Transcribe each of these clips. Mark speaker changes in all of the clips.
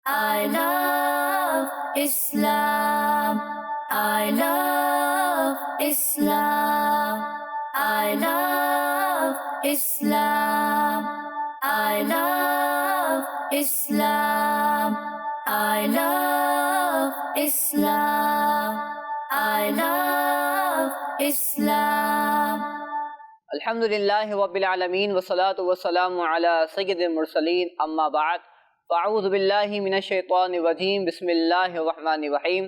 Speaker 1: I love Islam. I love Islam. I love Islam. I love Islam. I love Islam. I love Islam.
Speaker 2: الحمدللہ رب العالمین والصلاة والسلام علی سید المرسلین اما بعد فاعوذ باللہ من الشیطان الرجیم بسم اللہ الرحمن الرحیم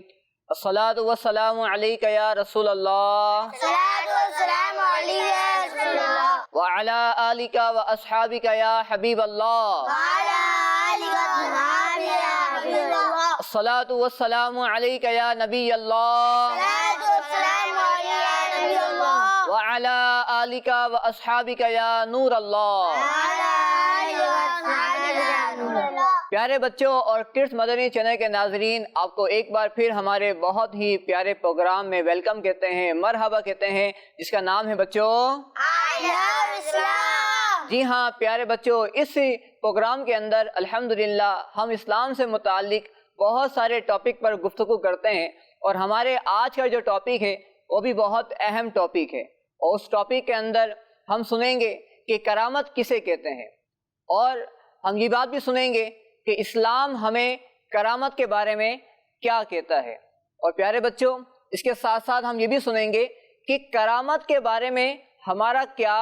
Speaker 2: الصلاة والسلام علیک یا رسول اللہ وعلی آلک و اصحابک یا حبیب اللہ الصلاة والسلام علیک یا نبی اللہ وعلى آلك وأصحابك یا نور اللہ۔ پیارے بچوں اور کڈس مدنی چینل کے ناظرین، آپ کو ایک بار پھر ہمارے بہت ہی پیارے پروگرام میں ویلکم کہتے ہیں، مرحبا کہتے ہیں، جس کا نام ہے بچوں جی ہاں پیارے بچوں، اس پروگرام کے اندر الحمدللہ ہم اسلام سے متعلق بہت سارے ٹاپک پر گفتگو کرتے ہیں، اور ہمارے آج کا جو ٹاپک ہے وہ بھی بہت اہم ٹاپک ہے، اور اس ٹاپک کے اندر ہم سنیں گے کہ کرامت کسے کہتے ہیں، اور ہم یہ بات بھی سنیں گے کہ اسلام ہمیں کرامت کے بارے میں کیا کہتا ہے، اور پیارے بچوں اس کے ساتھ ساتھ ہم یہ بھی سنیں گے کہ کرامت کے بارے میں ہمارا کیا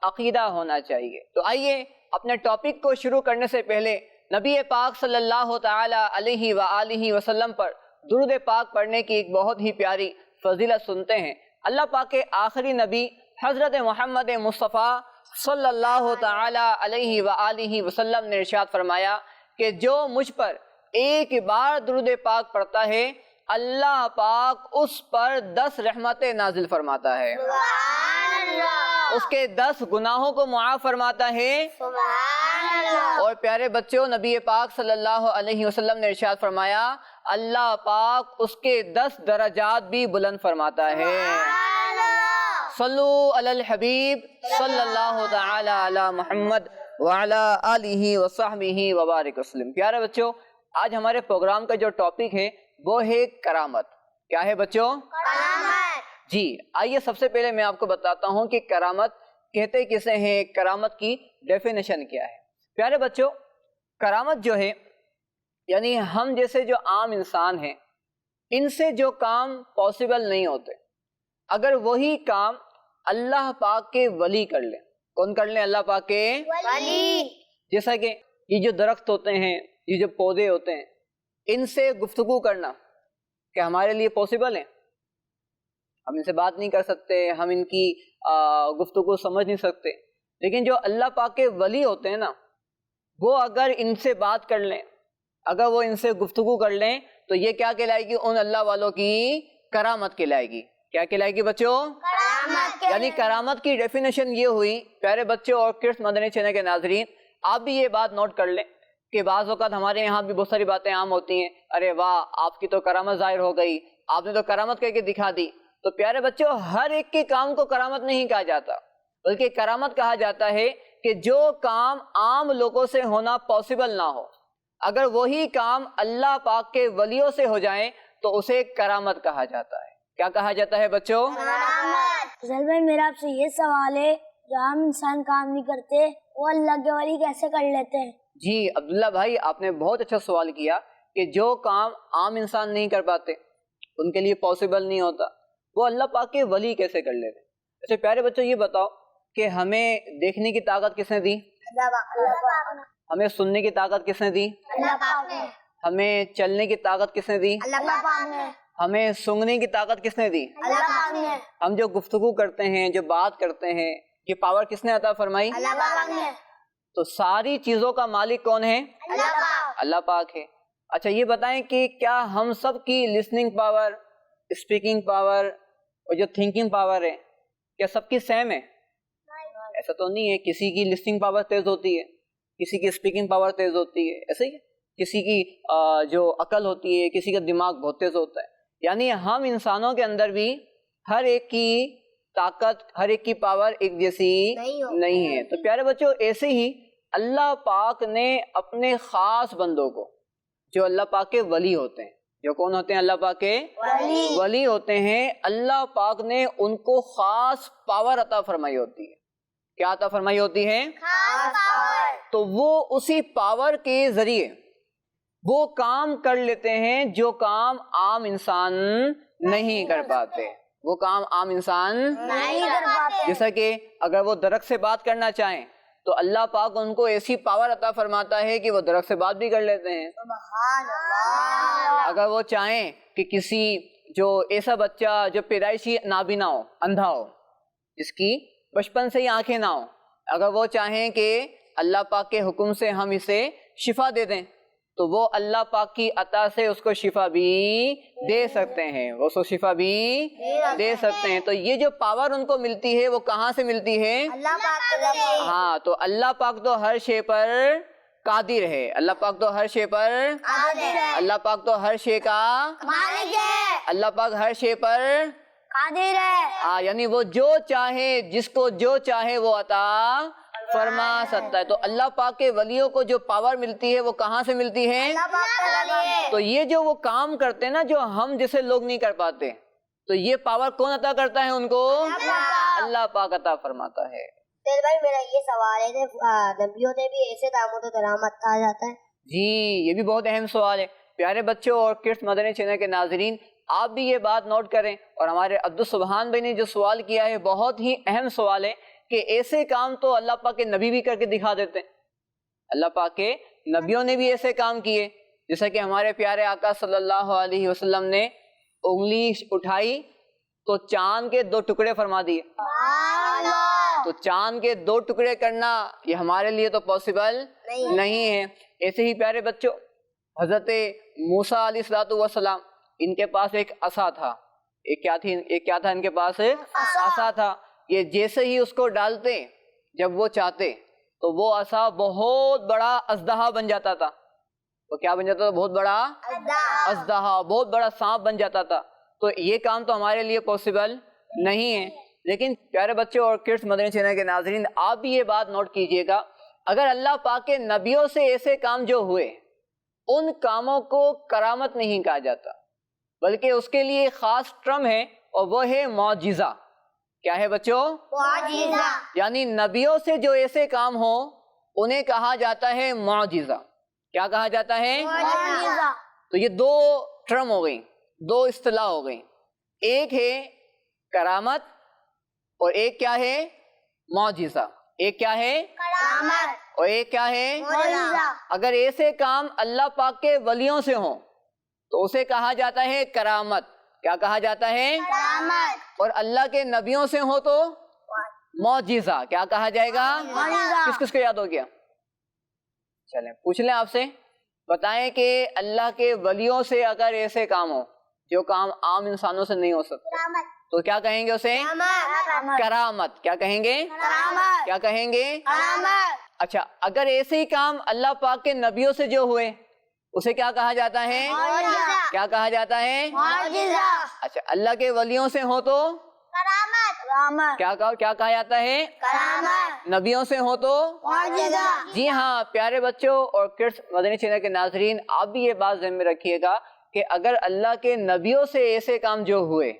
Speaker 2: عقیدہ ہونا چاہیے۔ تو آئیے اپنے ٹاپک کو شروع کرنے سے پہلے نبی پاک صلی اللہ تعالی علیہ وآلہ وسلم پر درود پاک پڑھنے کی ایک بہت ہی پیاری فضیلت سنتے ہیں۔ اللہ پاک کے آخری نبی حضرت محمد مصطفیٰ صلی اللہ تعالی علیہ وآلہ وسلم نے ارشاد فرمایا کہ جو مجھ پر ایک بار درود پاک پڑھتا ہے اللہ پاک اس پر 10 رحمتیں نازل فرماتا ہے، اس کے 10 گناہوں کو معاف فرماتا ہے، اور پیارے بچوں نبی پاک صلی اللہ علیہ وسلم نے ارشاد فرمایا اللہ پاک اس کے 10 درجات بھی بلند فرماتا ہے۔ صلو علی الحبیب صلی اللہ تعالی علی محمد وعلی آلہ وصحبہ وبارک وسلم۔ پیارے بچوں آج ہمارے پروگرام کا جو ٹاپک ہے وہ ہے کرامت۔ کیا ہے بچوں؟ کرامت۔ جی آئیے سب سے پہلے میں آپ کو بتاتا ہوں کہ کرامت کہتے کسے ہیں، کرامت کی ڈیفینیشن کیا ہے۔ پیارے بچوں کرامت جو ہے یعنی ہم جیسے جو عام انسان ہیں ان سے جو کام پاسبل نہیں ہوتے، اگر وہی کام اللہ پاک کے ولی کر لیں۔ کون کر لیں؟ اللہ پاک کے ولی۔ جیسا کہ یہ جو درخت ہوتے ہیں، یہ جو پودے ہوتے ہیں، ان سے گفتگو کرنا کہ ہمارے لیے پاسبل ہے؟ ہم ان سے بات نہیں کر سکتے، ہم ان کی گفتگو سمجھ نہیں سکتے، لیکن جو اللہ پاک کے ولی ہوتے ہیں نا وہ اگر ان سے بات کر لیں، اگر وہ ان سے گفتگو کر لیں تو یہ کیا کہلائے گی؟ ان اللہ والوں کی کرامت کہلائے گی۔ کیا کہلائے گی بچوں؟ کرامت۔ یعنی کرامت کی ڈیفینیشن یہ ہوئی پیارے بچوں اور کڈس مدنی چینل کے ناظرین، آپ بھی یہ بات نوٹ کر لیں کہ بعض اوقات ہمارے یہاں بھی بہت ساری باتیں عام ہوتی ہیں، ارے واہ آپ کی تو کرامت ظاہر ہو گئی، آپ نے تو کرامت کر کے دکھا دی۔ تو پیارے بچوں ہر ایک کے کام کو کرامت نہیں کہا جاتا، بلکہ کرامت کہا جاتا ہے کہ جو کام عام لوگوں سے ہونا پاسبل نہ ہو، اگر وہی کام اللہ پاک کے ولیوں سے ہو جائیں تو اسے کرامت کہا جاتا ہے۔ کیا کہا جاتا ہے بچوں؟ کرامت۔
Speaker 3: افضل بھائی میرا آپ سے یہ سوال ہے، جو عام انسان کام نہیں کرتے وہ اللہ کے ولی کیسے کر لیتے ہیں؟
Speaker 2: جی عبداللہ بھائی آپ نے بہت اچھا سوال کیا کہ جو کام عام انسان نہیں کر پاتے، ان کے لیے پاسبل نہیں ہوتا، وہ اللہ پاک کے ولی کیسے کر لیتے ہیں؟ اچھا پیارے بچوں یہ بتاؤ کہ ہمیں دیکھنے کی طاقت کس نے دی؟ ہمیں سننے کی طاقت کس نے دی؟ ہمیں چلنے کی طاقت کس نے دی؟ ہمیں سونگنے کی طاقت کس نے دی؟ ہم جو گفتگو کرتے ہیں، جو بات کرتے ہیں، یہ پاور کس نے عطا فرمائی؟ تو ساری چیزوں کا مالک کون ہے؟ اللہ پاک ہے۔ اچھا یہ بتائیں کہ کیا ہم سب کی لسننگ پاور، اسپیکنگ پاور اور جو تھنکنگ پاور ہے کیا سب کی سیم ہے؟ ایسا تو نہیں ہے، کسی کی لسننگ پاور تیز ہوتی ہے، کسی کی اسپیکنگ پاور تیز ہوتی ہے، ایسے ہی کسی کی جو عقل ہوتی ہے، کسی کا دماغ بہت تیز ہوتا ہے۔ یعنی ہم انسانوں کے اندر بھی ہر ایک کی طاقت، ہر ایک کی پاور ایک جیسی نہیں ہے۔ تو پیارے بچوں ایسے ہی اللہ پاک نے اپنے خاص بندوں کو جو اللہ پاک کے ولی ہوتے ہیں. جو کون ہوتے ہیں؟ اللہ پاک کے ولی ہوتے ہیں. اللہ پاک نے ان کو خاص پاور عطا فرمائی ہوتی ہے. کیا عطا فرمائی ہوتی ہے؟ تو وہ اسی پاور کے ذریعے وہ کام کر لیتے ہیں جو کام عام انسان نہیں کر پاتے. وہ کام عام انسان نہیں کر پاتے. جیسا کہ اگر وہ درخت سے بات کرنا چاہیں تو اللہ پاک ان کو ایسی پاور عطا فرماتا ہے کہ وہ درخت سے بات بھی کر لیتے ہیں.
Speaker 3: سبحان اللہ.
Speaker 2: اگر وہ چاہیں کہ کسی جو ایسا بچہ جو پیدائشی نابینا ہو، اندھا ہو، جس کی بچپن سے ہی آنکھیں نہ ہو، اگر وہ چاہیں کہ اللہ پاک کے حکم سے ہم اسے شفا دے دیں تو وہ اللہ پاک کی عطا سے اس کو شفا بھی دے سکتے ہیں. وہ اس کو شفا بھی دے سکتے ہیں. تو یہ جو پاور ان کو ملتی ہے وہ کہاں سے ملتی ہے؟
Speaker 3: اللہ پاک کی طرف سے.
Speaker 2: ہاں، تو اللہ پاک تو ہر شے پر قادر ہے. اللہ پاک تو ہر شے پر
Speaker 3: قادر ہے.
Speaker 2: اللہ پاک تو ہر شے کا
Speaker 3: مالک ہے.
Speaker 2: اللہ پاک ہر شے پر
Speaker 3: قادر ہے.
Speaker 2: یعنی وہ جو چاہے، جس کو جو چاہے وہ عطا فرما سکتا ہے. تو اللہ پاک کے ولیوں کو جو پاور ملتی ہے وہ کہاں سے ملتی ہے؟
Speaker 3: اللہ پاک کی طرف سے.
Speaker 2: تو یہ جو وہ کام کرتے ہیں نا جو ہم جیسے لوگ نہیں کر پاتے، تو یہ پاور کون عطا کرتا ہے ان کو؟ اللہ پاک عطا فرماتا ہے.
Speaker 3: بھائی میرا یہ سوال ہے کہ نبیوں نے بھی ایسے داموں کرامت کہا جاتا ہے؟
Speaker 2: جی، یہ بھی بہت اہم سوال ہے. پیارے بچوں اور کڈس مدنی چینل کے ناظرین، آپ بھی یہ بات نوٹ کریں. اور ہمارے عبدالسبحان بھائی نے جو سوال کیا ہے بہت ہی اہم سوال ہے کہ ایسے کام تو اللہ پاک کے نبی بھی کر کے دکھا دیتے ہیں. اللہ پاک کے نبیوں نے بھی ایسے کام کیے. جیسا کہ ہمارے پیارے آقا صلی اللہ علیہ وسلم نے انگلی اٹھائی تو چاند کے 2 ٹکڑے فرما دیے. تو چاند کے 2 ٹکڑے کرنا یہ ہمارے لیے تو پاسبل نہیں ہے. ایسے ہی پیارے بچوں، حضرت موسیٰ علیہ السلام، ان کے پاس ایک عصا تھا. ایک کیا تھا ان کے پاس؟ عصا تھا. یہ جیسے ہی اس کو ڈالتے، جب وہ چاہتے تو وہ عصا بہت بڑا اژدہا بن جاتا تھا. وہ کیا بن جاتا تھا؟ بہت بڑا اژدہا، بہت بڑا سانپ بن جاتا تھا. تو یہ کام تو ہمارے لیے پاسبل نہیں ہے. لیکن پیارے بچوں اور کڈس مدنی چینل کے ناظرین، آپ بھی یہ بات نوٹ کیجئے گا، اگر اللہ پاک کے نبیوں سے ایسے کام جو ہوئے، ان کاموں کو کرامت نہیں کہا جاتا، بلکہ اس کے لیے خاص ٹرم ہے اور وہ ہے معجزہ. کیا ہے بچوں؟
Speaker 3: معجزہ.
Speaker 2: یعنی نبیوں سے جو ایسے کام ہوں انہیں کہا جاتا ہے معجزہ. کیا کہا جاتا ہے؟
Speaker 3: معجزہ.
Speaker 2: تو یہ 2 ٹرم ہو گئی، 2 اصطلاح ہو گئی. ایک ہے کرامت اور ایک کیا ہے؟ معجزہ. ایک کیا ہے؟
Speaker 3: کرامت.
Speaker 2: اور ایک کیا ہے؟
Speaker 3: معجزہ.
Speaker 2: اگر ایسے کام اللہ پاک کے ولیوں سے ہوں تو اسے کہا جاتا ہے کرامت. کیا کہا جاتا ہے؟
Speaker 3: کرامت.
Speaker 2: اور اللہ کے نبیوں سے ہو تو معجزہ. کیا کہا جائے گا؟
Speaker 3: معجزہ.
Speaker 2: کس کس کو یاد ہو گیا؟ چلیں پوچھ لیں آپ سے، بتائیں کہ اللہ کے ولیوں سے اگر ایسے کام ہو جو کام عام انسانوں سے نہیں ہو سکتے تو کیا کہیں گے اسے؟ کرامت. کیا کہیں گے؟
Speaker 3: کرامت.
Speaker 2: کیا کہیں گے؟
Speaker 3: کرامت.
Speaker 2: اچھا، اگر ایسے ہی کام اللہ پاک کے نبیوں سے جو ہوئے اسے کیا کہا جاتا ہے؟
Speaker 3: معجزہ.
Speaker 2: کیا کہا جاتا ہے؟
Speaker 3: معجزہ.
Speaker 2: اچھا، اللہ کے ولیوں سے ہو تو
Speaker 3: کرامت. کرامت.
Speaker 2: کیا کہا جاتا ہے؟
Speaker 3: کرامت.
Speaker 2: نبیوں سے ہو تو
Speaker 3: معجزہ.
Speaker 2: جی ہاں. پیارے بچوں اور کڈس مدنی چینل کے ناظرین، آپ بھی یہ بات ذہن میں رکھیے گا کہ اگر اللہ کے نبیوں سے ایسے کام جو ہوئے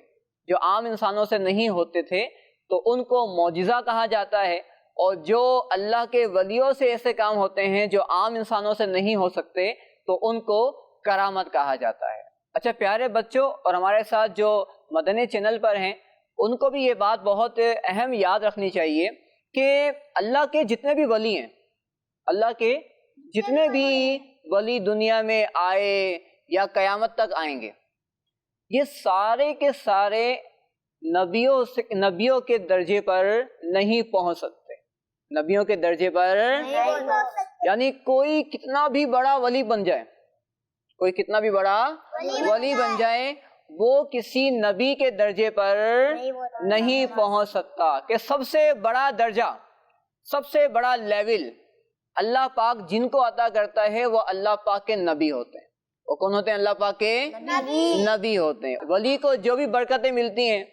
Speaker 2: جو عام انسانوں سے نہیں ہوتے تھے تو ان کو معجزہ کہا جاتا ہے، اور جو اللہ کے ولیوں سے ایسے کام ہوتے ہیں جو عام انسانوں سے نہیں ہو سکتے تو ان کو کرامت کہا جاتا ہے. اچھا پیارے بچوں اور ہمارے ساتھ جو مدنی چینل پر ہیں ان کو بھی یہ بات بہت اہم یاد رکھنی چاہیے کہ اللہ کے جتنے بھی ولی ہیں، اللہ کے جتنے بھی ولی دنیا میں آئے یا قیامت تک آئیں گے، یہ سارے کے سارے نبیوں کے درجے پر نہیں پہنچ سکتے. نبیوں کے درجے پر یعنی کوئی کتنا بھی بڑا ولی بن جائے، کوئی کتنا بھی بڑا ولی بن جائے، وہ کسی نبی کے درجے پر نہیں پہنچ سکتا. کہ سب سے بڑا درجہ، سب سے بڑا لیول اللہ پاک جن کو عطا کرتا ہے وہ اللہ پاک کے نبی ہوتے ہیں. وہ کون ہوتے ہیں؟ اللہ پاک کے نبی ہوتے ہیں. ولی کو جو بھی برکتیں ملتی ہیں،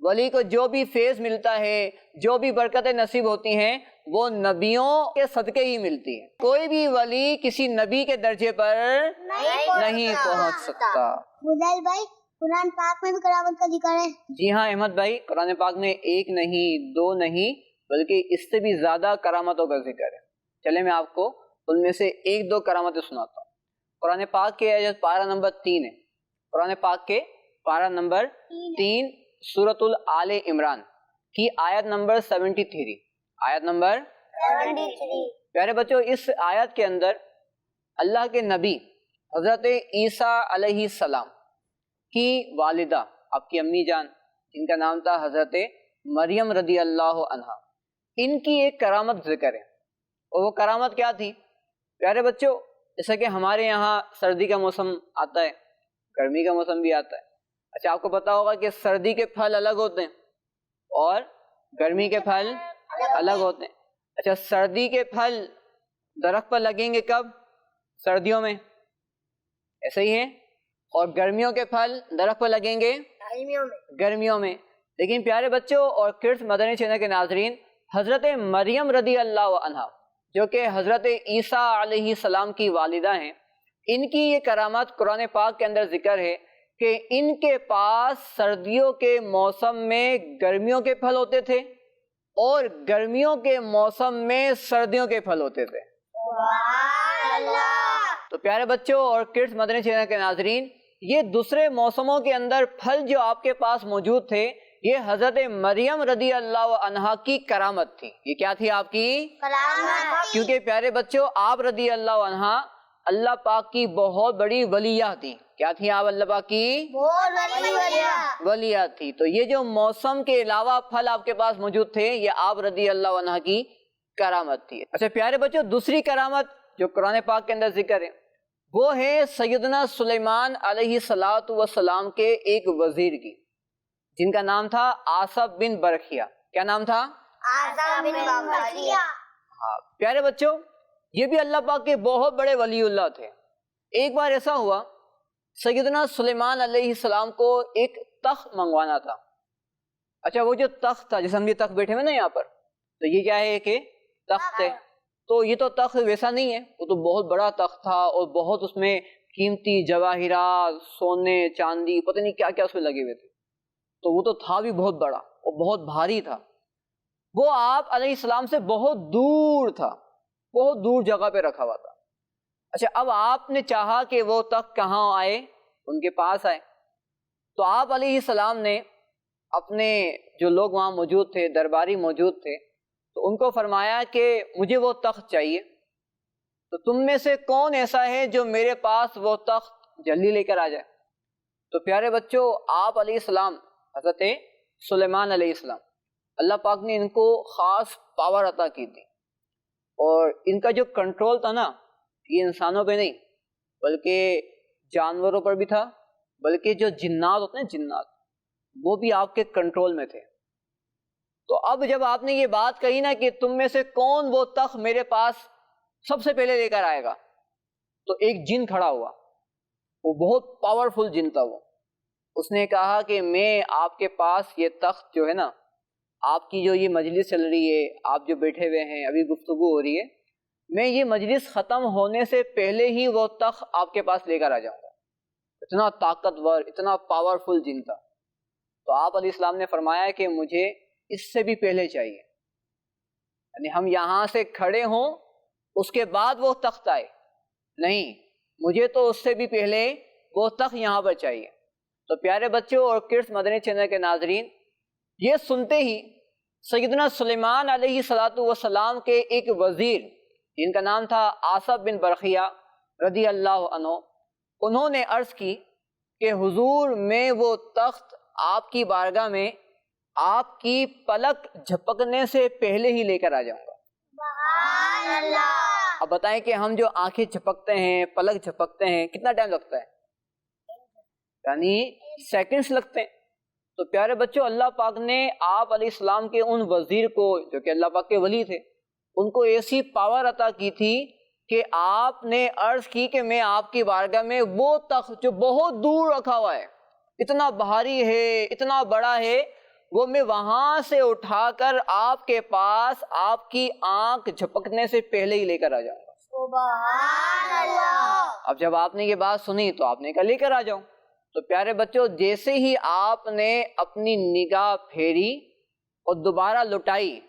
Speaker 2: ولی کو جو بھی فیض ملتا ہے، جو بھی برکتیں نصیب ہوتی ہیں، وہ نبیوں کے صدقے ہی ملتی ہے. کوئی بھی ولی کسی نبی کے درجے پر نہیں پہنچ سکتا.
Speaker 3: بدل بھائی قرآن پاک میں بھی کرامت کا ذکر ہے.
Speaker 2: جی ہاں احمد بھائی، قرآن پاک میں ایک نہیں، دو نہیں، بلکہ اس سے بھی زیادہ کرامتوں کا ذکر ہے. چلے میں آپ کو ان میں سے ایک دو کرامتیں سناتا ہوں. قرآن پاک کے پارہ نمبر 3 ہے. قرآن پاک کے پارہ نمبر 3 سورۃ آل عمران کی آیت نمبر 73. آیت نمبر
Speaker 3: 73.
Speaker 2: پیارے بچوں، اس آیت کے اندر اللہ کے نبی حضرت عیسیٰ علیہ السلام کی والدہ، آپ کی امی جان جن کا نام تھا حضرت مریم رضی اللہ عنہا، ان کی ایک کرامت ذکر ہے. اور وہ کرامت کیا تھی؟ پیارے بچوں، جیسا کہ ہمارے یہاں سردی کا موسم آتا ہے، گرمی کا موسم بھی آتا ہے. اچھا، آپ کو پتا ہوگا کہ سردی کے پھل الگ ہوتے ہیں اور گرمی کے پھل الگ ہوتے ہیں. اچھا، سردی کے پھل درخت پر لگیں گے کب؟ سردیوں میں، ایسا ہی ہے. اور گرمیوں کے پھل درخت پر لگیں گے گرمیوں میں. لیکن پیارے بچوں اور کرس مدنی چینل کے ناظرین، حضرت مریم رضی اللہ عنہا جو کہ حضرت عیسیٰ علیہ السلام کی والدہ ہیں، ان کی یہ کرامت قرآن پاک کے اندر ذکر ہے کہ ان کے پاس سردیوں کے موسم میں گرمیوں کے پھل ہوتے تھے اور گرمیوں کے موسم میں سردیوں کے پھل ہوتے تھے. تو پیارے بچوں اور کڈس مدنی چینل کے ناظرین، یہ دوسرے موسموں کے اندر پھل جو آپ کے پاس موجود تھے، یہ حضرت مریم رضی اللہ عنہا کی کرامت تھی. یہ کیا تھی؟ آپ کی کرامت. کیونکہ پیارے بچوں، آپ رضی اللہ عنہا اللہ پاک کی بہت بڑی ولیہ تھی. کیا تھی آپ؟ اللہ پاک کی ولیہ تھی. تو یہ جو موسم کے علاوہ پھل آپ کے پاس موجود تھے، یہ آپ رضی اللہ عنہا کی کرامت تھی. اچھا پیارے بچوں، دوسری کرامت جو قرآن پاک کے اندر ذکر ہے، وہ ہے سیدنا سلیمان علیہ السلام کے ایک وزیر کی، جن کا نام تھا آصف بن برخیہ. کیا نام تھا؟
Speaker 3: آصف بن برخیہ.
Speaker 2: ہاں پیارے بچوں، یہ بھی اللہ پاک کے بہت بڑے ولی اللہ تھے. ایک بار ایسا ہوا، سیدنا سلیمان علیہ السلام کو ایک تخت منگوانا تھا. اچھا، وہ جو تخت تھا، جیسے ہم یہ تخت بیٹھے ہوئے نا یہاں پر، تو یہ کیا ہے کہ تخت ہے. تو یہ تو تخت ویسا نہیں ہے، وہ تو بہت بڑا تخت تھا اور بہت اس میں قیمتی جواہرات، سونے چاندی، پتہ نہیں کیا کیا اس میں لگے ہوئے تھے. تو وہ تو تھا بھی بہت بڑا اور بہت بھاری تھا. وہ آپ علیہ السلام سے بہت دور تھا، بہت دور جگہ پہ رکھا ہوا تھا. اچھا، اب آپ نے چاہا کہ وہ تخت کہاں آئے؟ ان کے پاس آئے. تو آپ علیہ السلام نے اپنے جو لوگ وہاں موجود تھے، درباری موجود تھے، تو ان کو فرمایا کہ مجھے وہ تخت چاہیے. تو تم میں سے کون ایسا ہے جو میرے پاس وہ تخت جلدی لے کر آ جائے؟ تو پیارے بچوں، آپ علیہ السلام، حضرت سلیمان علیہ السلام، اللہ پاک نے ان کو خاص پاور عطا کی تھی. اور ان کا جو کنٹرول تھا نا، یہ انسانوں پہ نہیں بلکہ جانوروں پر بھی تھا، بلکہ جو جنات ہوتے ہیں، جنات، وہ بھی آپ کے کنٹرول میں تھے. تو اب جب آپ نے یہ بات کہی نا کہ تم میں سے کون وہ تخت میرے پاس سب سے پہلے لے کر آئے گا، تو ایک جن کھڑا ہوا. وہ بہت پاورفل جن تھا. وہ اس نے کہا کہ میں آپ کے پاس یہ تخت جو ہے نا، آپ کی جو یہ مجلس چل رہی ہے، آپ جو بیٹھے ہوئے ہیں، ابھی گفتگو ہو رہی ہے، میں یہ مجلس ختم ہونے سے پہلے ہی وہ تخت آپ کے پاس لے کر آ جاؤں گا. اتنا طاقتور، اتنا پاورفل جن تھا. تو آپ علیہ السلام نے فرمایا کہ مجھے اس سے بھی پہلے چاہیے، یعنی ہم یہاں سے کھڑے ہوں اس کے بعد وہ تخت آئے، نہیں، مجھے تو اس سے بھی پہلے وہ تخت یہاں پر چاہیے. تو پیارے بچوں اور کڈس مدنی چینل کے ناظرین، یہ سنتے ہی سیدنا سلیمان علیہ السلام کے ایک وزیر، جن کا نام تھا آصف بن برخیہ رضی اللہ عنہ، انہوں نے عرض کی کہ حضور، میں وہ تخت آپ کی بارگاہ میں آپ کی پلک جھپکنے سے پہلے ہی لے کر آ جاؤں گا.
Speaker 3: سبحان اللہ.
Speaker 2: اب بتائیں کہ ہم جو آنکھیں جھپکتے ہیں، پلک جھپکتے ہیں، کتنا ٹائم لگتا ہے؟ یعنی سیکنڈز لگتے ہیں. تو پیارے بچوں، اللہ پاک نے آپ علیہ السلام کے ان وزیر کو، جو کہ اللہ پاک کے ولی تھے، ان کو ایسی پاور عطا کی تھی کہ آپ نے عرض کی کہ میں آپ کی بارگاہ میں وہ تخت جو بہت دور رکھا ہوا ہے، اتنا بھاری ہے، اتنا بڑا ہے، وہ میں وہاں سے اٹھا کر آپ کے پاس آپ کی آنکھ جھپکنے سے پہلے ہی لے کر آ جاؤں گا۔
Speaker 3: سبحان اللہ۔
Speaker 2: اب جب آپ نے یہ بات سنی تو آپ نے کہا لے کر آ جاؤں۔ تو پیارے بچوں، جیسے ہی آپ نے اپنی نگاہ پھیری اور دوبارہ لٹائی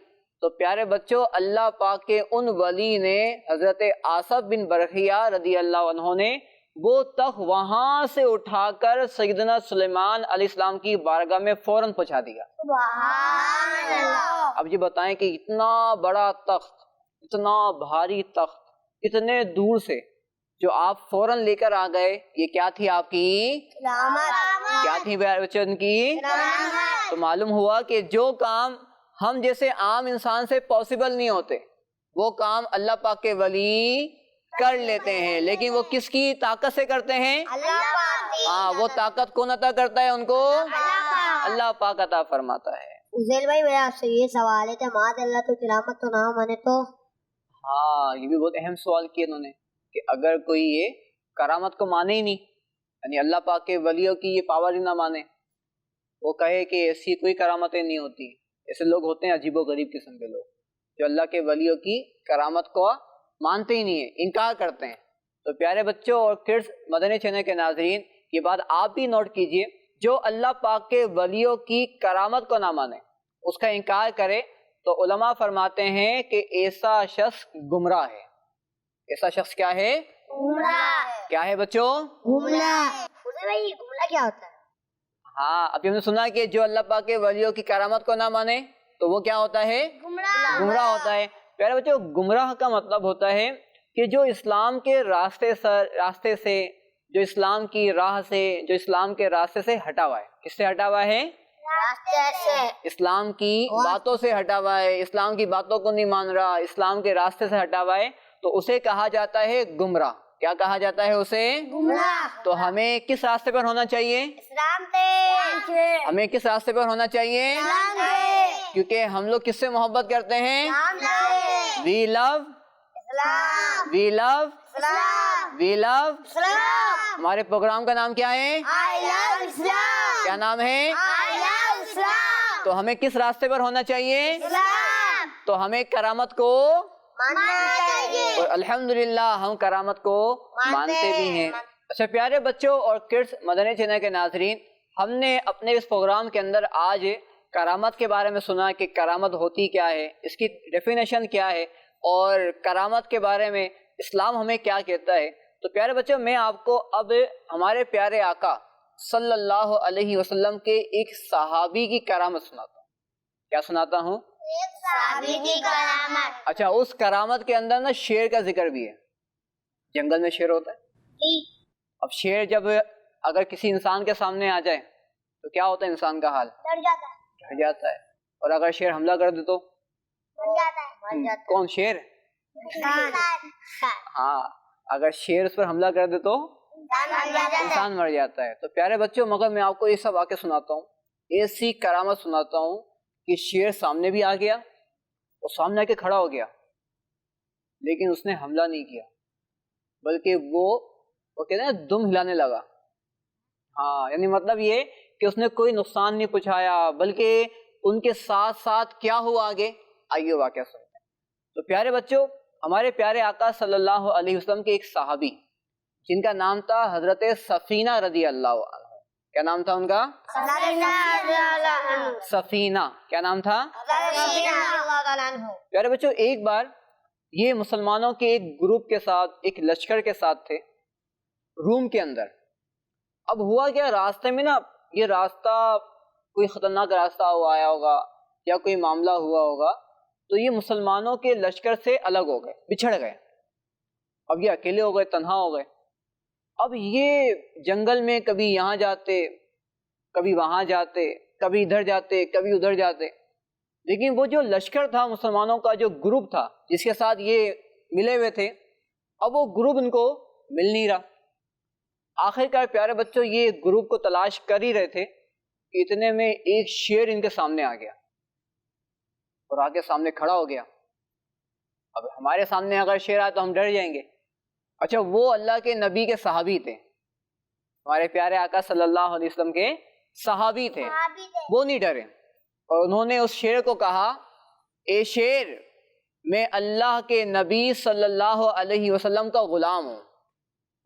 Speaker 2: تو پیارے بچوں اللہ پاک کے ان ولی نے حضرت آصف بن برخیہ رضی اللہ عنہ نے وہ تخت وہاں سے اٹھا کر سیدنا سلیمان علیہ السلام کی بارگاہ میں فوراً پہنچا دیا۔
Speaker 3: سبحان اللہ۔
Speaker 2: اب یہ بتائیں کہ اتنا بڑا تخت، اتنا بھاری تخت، اتنے دور سے جو آپ فوراً لے کر آ گئے، یہ کیا تھی آپ کی؟ کیا تھی بچن کی؟ تو معلوم ہوا کہ جو کام ہم جیسے عام انسان سے پاسبل نہیں ہوتے وہ کام اللہ پاک کے ولی کر لیتے ہیں، لیکن وہ کس کی طاقت سے کرتے ہیں؟ ہاں، وہ طاقت کون عطا کرتا ہے ان کو؟ اللہ پاک عطا فرماتا ہے۔
Speaker 3: عزیل بھائی میرا آپ سے یہ سوال ہے کہ معاذ اللہ تو کرامت تو نہ مانے تو؟
Speaker 2: ہاں، یہ بھی بہت اہم سوال کیا انہوں نے کہ اگر کوئی یہ کرامت کو مانے ہی نہیں، یعنی اللہ پاک کے ولیوں کی یہ پاور ہی نہ مانے، وہ کہے کہ ایسی کوئی کرامتیں نہیں ہوتی، ایسے لوگ ہوتے ہیں عجیب و غریب قسم کے لوگ جو اللہ کے ولیوں کی کرامت کو مانتے ہی نہیں ہیں، انکار کرتے ہیں۔ تو پیارے بچوں اور کڈس مدنی چینل کے ناظرین، یہ بات آپ بھی نوٹ کیجئے، جو اللہ پاک کے ولیوں کی کرامت کو نہ مانے، اس کا انکار کرے، تو علماء فرماتے ہیں کہ ایسا شخص گمراہ ہے۔ ایسا شخص کیا ہے؟ کیا ہے بچوں؟
Speaker 3: گمراہ کیا ہوتا ہے؟
Speaker 2: ہاں، ابھی ہم نے سنا کہ جو اللہ پاک کے ولیوں کی کرامت کو نہ مانے تو وہ کیا ہوتا ہے؟ گمراہ ہوتا ہے۔ پیارے بچوں، گمراہ کا مطلب ہوتا ہے کہ جو اسلام کے راستے سے، جو اسلام کی راہ سے، جو اسلام کے راستے سے ہٹا ہوا ہے۔ کس سے ہٹا ہوا ہے؟ اسلام کی باتوں سے ہٹا ہوا ہے، اسلام کی باتوں کو نہیں مان رہا، اسلام کے راستے سے ہٹا ہوا ہے، تو اسے کہا جاتا ہے گمراہ۔ کیا کہا جاتا ہے اسے؟
Speaker 3: گمراہ۔
Speaker 2: تو ہمیں کس راستے پر ہونا چاہیے؟
Speaker 3: اسلام سے۔
Speaker 2: ہمیں کس راستے پر ہونا چاہیے؟
Speaker 3: اسلام سے۔
Speaker 2: کیونکہ ہم لوگ کس سے محبت کرتے ہیں؟
Speaker 3: اسلام سے۔
Speaker 2: وی لو،
Speaker 3: اسلام۔
Speaker 2: وی لو،
Speaker 3: اسلام۔
Speaker 2: وی لو۔
Speaker 3: اسلام۔
Speaker 2: ہمارے پروگرام کا نام کیا ہے؟
Speaker 3: I love اسلام۔
Speaker 2: کیا نام ہے؟
Speaker 3: I love اسلام۔
Speaker 2: تو ہمیں کس راستے پر ہونا چاہیے؟
Speaker 3: اسلام۔
Speaker 2: تو ہمیں کرامت کو،
Speaker 3: ماننا چاہیے۔
Speaker 2: اور الحمدللہ ہم کرامت کو مانتے بھی ہیں۔ اچھا پیارے بچوں اور کڈس مدنی چینل کے ناظرین، ہم نے اپنے اس پروگرام کے اندر آج کرامت کے بارے میں سنا کہ کرامت ہوتی کیا ہے، اس کی ڈیفینیشن کیا ہے، اور کرامت کے بارے میں اسلام ہمیں کیا کہتا ہے۔ تو پیارے بچوں، میں آپ کو اب ہمارے پیارے آقا صلی اللہ علیہ وسلم کے ایک صحابی کی کرامت سناتا ہوں۔ کیا سناتا ہوں؟
Speaker 3: ایک صحابی کی کرامت۔
Speaker 2: اچھا، اس کرامت کے اندر نا شیر کا ذکر بھی ہے۔ جنگل میں شیر ہوتا ہے، اب شیر جب اگر کسی انسان کے سامنے آ جائے تو کیا ہوتا ہے انسان کا حال؟
Speaker 3: ڈر جاتا ہے۔
Speaker 2: ڈر جاتا ہے، اور اگر شیر حملہ کر دے تو
Speaker 3: مر جاتا ہے۔ مر جاتا
Speaker 2: کون؟ شیر؟
Speaker 3: ہے۔
Speaker 2: ہاں، اگر شیر اس پر حملہ کر دے تو انسان مر جاتا ہے۔ تو پیارے بچوں، مگر میں آپ کو یہ سب واقعہ سناتا ہوں، ایسی کرامت سناتا ہوں کہ شیر سامنے بھی آ گیا اور سامنے آ کے کھڑا ہو گیا، لیکن اس نے حملہ نہیں کیا، بلکہ وہ کہتے ہیں دم ہلانے لگا۔ ہاں، یعنی مطلب یہ کہ اس نے کوئی نقصان نہیں پہنچایا، بلکہ ان کے ساتھ ساتھ کیا ہوا آگے، آئیے واقعہ سنتے ہیں۔ تو پیارے بچوں، ہمارے پیارے آقا صلی اللہ علیہ وسلم کے ایک صحابی جن کا نام تھا حضرت سفینہ رضی اللہ عنہ۔ کیا نام تھا ان کا؟ سفینہ۔ کیا نام تھا؟ پیارے بچوں، ایک بار یہ مسلمانوں کے ایک گروپ کے ساتھ، ایک لشکر کے ساتھ تھے روم کے اندر۔ اب ہوا کیا، راستے میں نا یہ راستہ کوئی خطرناک راستہ آیا ہوگا یا کوئی معاملہ ہوا ہوگا، تو یہ مسلمانوں کے لشکر سے الگ ہو گئے، بچھڑ گئے۔ اب یہ اکیلے ہو گئے، تنہا ہو گئے۔ اب یہ جنگل میں کبھی یہاں جاتے، کبھی وہاں جاتے، کبھی ادھر جاتے، کبھی ادھر جاتے، لیکن وہ جو لشکر تھا مسلمانوں کا، جو گروپ تھا جس کے ساتھ یہ ملے ہوئے تھے، اب وہ گروپ ان کو مل نہیں رہا۔ آخرکار پیارے بچوں، یہ گروپ کو تلاش کر ہی رہے تھے کہ اتنے میں ایک شیر ان کے سامنے آ گیا اور آگے سامنے کھڑا ہو گیا۔ اب ہمارے سامنے اگر شیر آئے تو ہم ڈر جائیں گے۔ اچھا، وہ اللہ کے نبی کے صحابی تھے، ہمارے پیارے آقا صلی اللہ علیہ وسلم کے صحابی تھے، وہ نہیں ڈرے۔ اور انہوں نے اس شیر کو کہا، اے شیر، میں اللہ کے نبی صلی اللہ علیہ وسلم کا غلام ہوں۔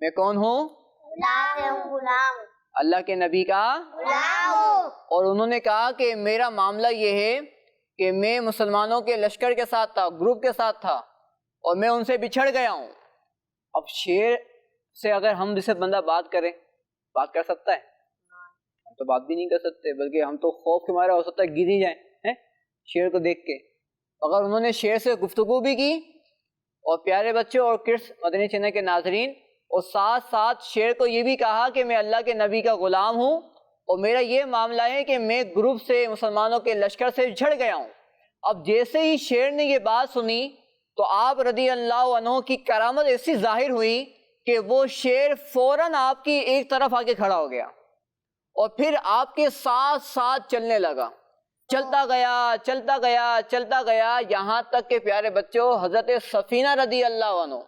Speaker 2: میں کون ہوں؟
Speaker 3: غلام
Speaker 2: اللہ کے نبی کا
Speaker 3: غلام۔
Speaker 2: اور انہوں نے کہا کہ میرا معاملہ یہ ہے کہ میں مسلمانوں کے لشکر کے ساتھ تھا، گروپ کے ساتھ تھا، اور میں ان سے بچھڑ گیا ہوں۔ اب شیر سے اگر ہم جسے بندہ بات کرے، بات کر سکتا ہے؟ ہم تو بات بھی نہیں کر سکتے، بلکہ ہم تو خوف کے مارے ہو سکتا ہے گر ہی جائیں شیر کو دیکھ کے۔ اگر انہوں نے شیر سے گفتگو بھی کی، اور پیارے بچوں اور کڈس مدنی چینل کے ناظرین، اور ساتھ ساتھ شیر کو یہ بھی کہا کہ میں اللہ کے نبی کا غلام ہوں، اور میرا یہ معاملہ ہے کہ میں گروپ سے، مسلمانوں کے لشکر سے جھڑ گیا ہوں۔ اب جیسے ہی شیر نے یہ بات سنی تو آپ رضی اللہ عنہ کی کرامت ایسی ظاہر ہوئی کہ وہ شیر فوراً آپ کی ایک طرف آ کے کھڑا ہو گیا، اور پھر آپ کے ساتھ ساتھ چلنے لگا، چلتا گیا چلتا گیا چلتا گیا، یہاں تک کہ پیارے بچوں حضرت سفینہ رضی اللہ عنہ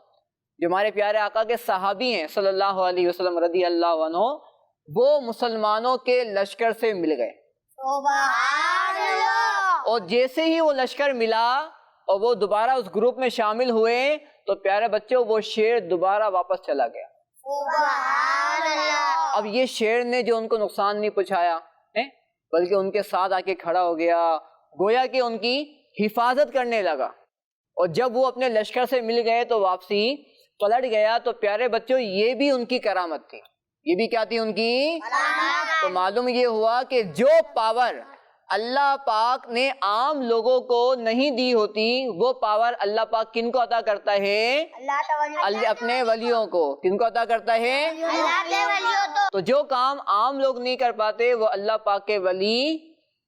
Speaker 2: جو ہمارے پیارے آقا کے صحابی ہیں صلی اللہ علیہ وسلم رضی اللہ عنہ، وہ مسلمانوں کے لشکر سے مل گئے۔
Speaker 3: سبحان اللہ۔
Speaker 2: اور جیسے ہی وہ لشکر ملا اور وہ دوبارہ اس گروپ میں شامل ہوئے تو پیارے بچوں وہ شیر دوبارہ واپس چلا گیا۔
Speaker 3: سبحان اللہ۔
Speaker 2: اب یہ شیر نے جو ان کو نقصان نہیں پہنچایا بلکہ ان کے ساتھ آ کے کھڑا ہو گیا، گویا کہ ان کی حفاظت کرنے لگا، اور جب وہ اپنے لشکر سے مل گئے تو واپسی پلٹ گیا۔ تو پیارے بچوں یہ بھی ان کی کرامت تھی، یہ بھی کیا تھی ان کی؟ تو معلوم یہ ہوا کہ جو پاور اللہ پاک نے عام لوگوں کو نہیں دی ہوتی، وہ پاور اللہ پاک کن کو عطا کرتا ہے؟ اپنے ولیوں کو۔ کن کو عطا کرتا ہے؟ تو جو کام عام لوگ نہیں کر پاتے وہ اللہ پاک کے ولی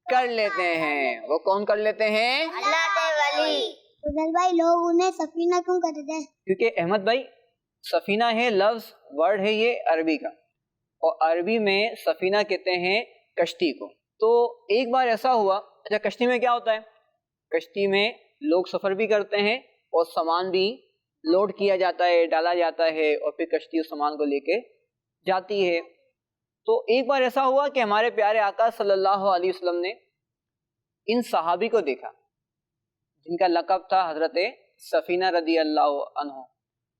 Speaker 2: کر لیتے ہیں۔ وہ کون کر لیتے ہیں؟
Speaker 3: اللہ کے ولی۔ فضل بھائی لوگ انہیں سفینہ کیوں کہتے ہیں؟
Speaker 2: کیونکہ احمد بھائی سفینہ ہے لفظ، ورڈ ہے یہ عربی کا، اور عربی میں سفینہ کہتے ہیں کشتی کو۔ تو ایک بار ایسا ہوا، اچھا کشتی میں کیا ہوتا ہے؟ کشتی میں لوگ سفر بھی کرتے ہیں اور سامان بھی لوڈ کیا جاتا ہے، ڈالا جاتا ہے، اور پھر کشتی اس سامان کو لے کے جاتی ہے۔ تو ایک بار ایسا ہوا کہ ہمارے پیارے آقا صلی اللہ علیہ وسلم نے ان صحابی کو دیکھا جن کا لقب تھا حضرت سفینہ رضی اللہ عنہ،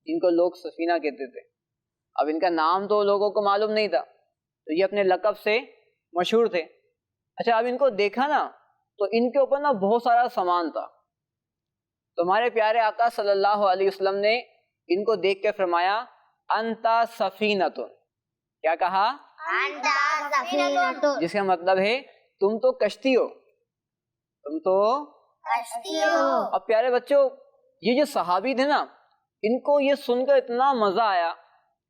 Speaker 2: جن کو لوگ سفینہ کہتے تھے۔ اب ان کا نام تو لوگوں کو معلوم نہیں تھا، تو یہ اپنے لقب سے مشہور تھے۔ اچھا اب ان کو دیکھا نا تو ان کے اوپر نا بہت سارا سامان تھا، تو ہمارے پیارے آقا صلی اللہ علیہ وسلم نے ان کو دیکھ کے فرمایا انتا سفینۃ۔ کیا کہا؟
Speaker 3: انتا سفینۃ،
Speaker 2: جس کا مطلب ہے تم تو کشتی ہو، تم تو
Speaker 3: کشتی ہو۔
Speaker 2: اب پیارے بچوں یہ جو صحابی تھے نا، ان کو یہ سن کر اتنا مزہ آیا،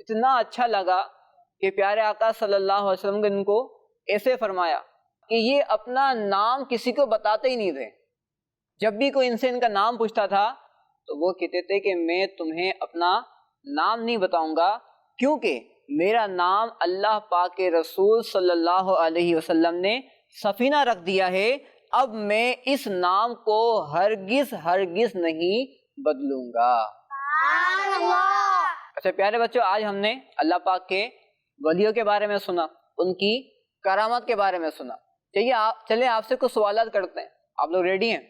Speaker 2: اتنا اچھا لگا کہ پیارے آقا صلی اللہ علیہ وسلم نے ان کو ایسے فرمایا کہ یہ اپنا نام کسی کو بتاتے ہی نہیں تھے۔ جب بھی کوئی ان سے ان کا نام پوچھتا تھا تو وہ کہتے تھے کہ میں تمہیں اپنا نام نہیں بتاؤں گا، کیونکہ میرا نام اللہ پاک کے رسول صلی اللہ علیہ وسلم نے سفینہ رکھ دیا ہے، اب میں اس نام کو ہرگز ہرگز نہیں بدلوں گا۔ اچھا پیارے بچوں آج ہم نے اللہ پاک کے ولیوں کے بارے میں سنا، ان کی کرامت کے بارے میں سنا۔ چلیے آپ سے کچھ سوالات کرتے ہیں، آپ لوگ ریڈی ہیں؟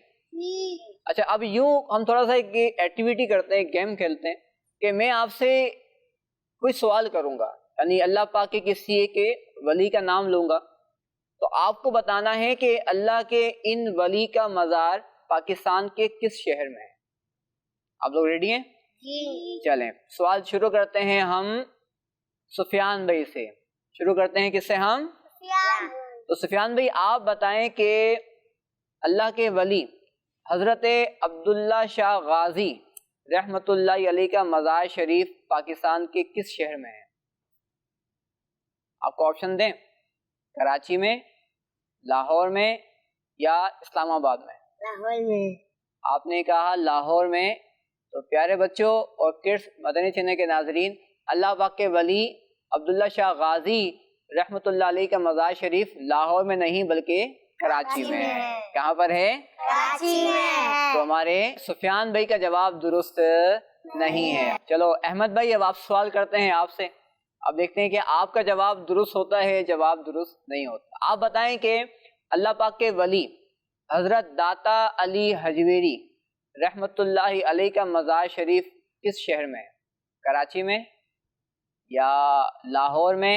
Speaker 2: اچھا اب یوں ہم تھوڑا سا ایک ایکٹیویٹی کرتے ہیں، ایک گیم کھیلتے ہیں کہ میں آپ سے کوئی سوال کروں گا، یعنی اللہ پاک کے کسی ایک ولی کا نام لوں گا، تو آپ کو بتانا ہے کہ اللہ کے ان ولی کا مزار پاکستان کے کس شہر میں ہے۔ آپ لوگ ریڈی ہیں؟ چلیں سوال شروع کرتے ہیں ہم سفیان بھائی سے۔ شروع کرتے ہیں کس سے ہم؟ تو سفیان بھائی آپ بتائیں کہ اللہ کے ولی حضرت عبداللہ شاہ غازی رحمت اللہ علیہ کا مزار شریف پاکستان کے کس شہر میں ہے؟ آپ کو آپشن دیں، کراچی میں، لاہور میں یا اسلام آباد میں؟
Speaker 3: لاہور میں۔
Speaker 2: آپ نے کہا لاہور میں، تو پیارے بچوں اور کڈس مدنی چینل کے ناظرین، اللہ پاک کے ولی عبداللہ شاہ غازی رحمت اللہ علیہ کا مزار شریف لاہور میں نہیں بلکہ کراچی میں ہے۔ کہاں پر ہے؟
Speaker 3: کراچی میں۔
Speaker 2: تو ہمارے سفیان بھائی کا جواب درست نہیں ہے۔ چلو احمد بھائی اب آپ سوال کرتے ہیں آپ سے، اب دیکھتے ہیں کہ آپ کا جواب درست ہوتا ہے، جواب درست نہیں ہوتا۔ آپ بتائیں کہ اللہ پاک کے ولی حضرت داتا علی حجویری رحمۃ اللہ علیہ کا مزار شریف کس شہر میں ہے؟ کراچی میں یا لاہور میں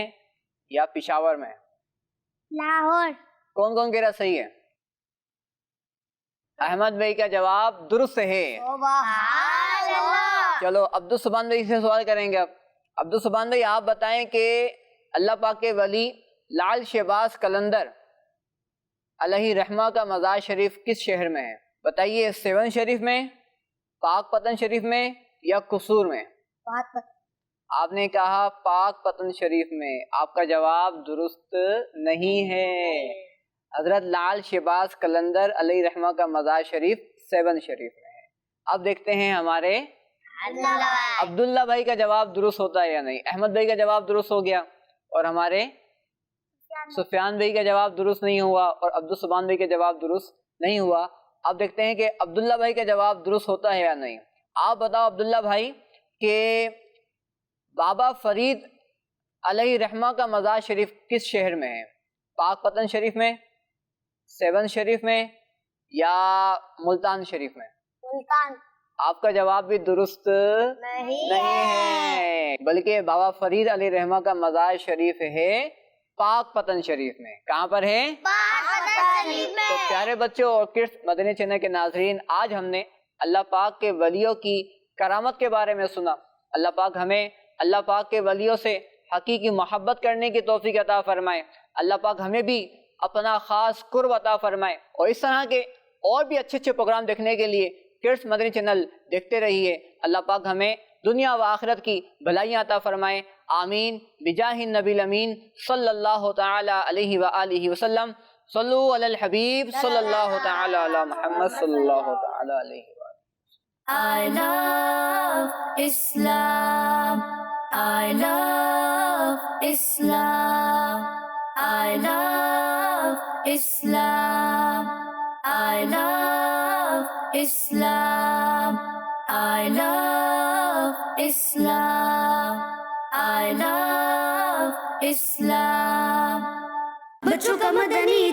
Speaker 2: یا پشاور میں؟
Speaker 3: لاہور.
Speaker 2: کون کون کہہ رہا صحیح ہے؟ احمد بھائی کا جواب درست ہے.
Speaker 3: سبحان اللہ.
Speaker 2: چلو عبدالسبحان بھائی سے سوال کریں گے. اب عبدالسبحان بھائی آپ بتائیں کہ اللہ پاک کے ولی لال شہباز قلندر علیہ رحمہ کا مزار شریف کس شہر میں ہے؟ بتائیے، 7 شریف میں، پاک پتن شریف میں یا قصور میں؟ آپ نے کہا پاک پتن شریف میں. آپ کا جواب درست نہیں ہے. حضرت لال شہباز قلندر علیہ رحمہ کا مزار شریف 7 شریف میں ہے. اب دیکھتے ہیں ہمارے عبداللہ بھائی کا جواب درست ہوتا ہے یا نہیں. احمد بھائی کا جواب درست ہو گیا اور ہمارے سفیان بھائی کا جواب درست نہیں ہوا اور عبدالسبحان بھائی کا جواب درست نہیں ہوا. اب دیکھتے ہیں کہ عبداللہ بھائی کا جواب درست ہوتا ہے یا نہیں. آپ بتاؤ عبداللہ بھائی کہ بابا فرید علیہ رحمہ کا مزار شریف کس شہر میں ہے؟ پاک پتن شریف میں، 7 شریف میں یا ملتان شریف میں؟
Speaker 3: ملتان.
Speaker 2: آپ کا جواب بھی درست نہیں ہے، بلکہ بابا فرید علیہ رحمہ کا مزار شریف ہے پاک پتن شریف میں. کہاں پر ہے؟ تو پیارے بچوں اور کڈس مدنی چینل کے ناظرین، آج ہم نے اللہ پاک کے ولیوں کی کرامت کے بارے میں سنا. اللہ پاک ہمیں اللہ پاک کے ولیوں سے حقیقی محبت کرنے کی توفیق عطا فرمائے. اللہ پاک ہمیں بھی اپنا خاص قرب عطا فرمائے. اور اس طرح کے اور بھی اچھے اچھے پروگرام دیکھنے کے لیے کڈس مدنی چینل دیکھتے رہیے. اللہ پاک ہمیں دنیا و آخرت کی بھلائیاں عطا فرمائے. آمین بجاہ النبی الامین صلی اللہ تعالی علیہ وآلہ وسلم. صلو علی الحبیب صلی اللہ تعالی علی محمد صلی اللہ تعالی علیہ وآلہ.
Speaker 1: I love Islam. I love Islam. I love Islam. I love Islam. I love Islam. I love Islam. بچوں کا مدنی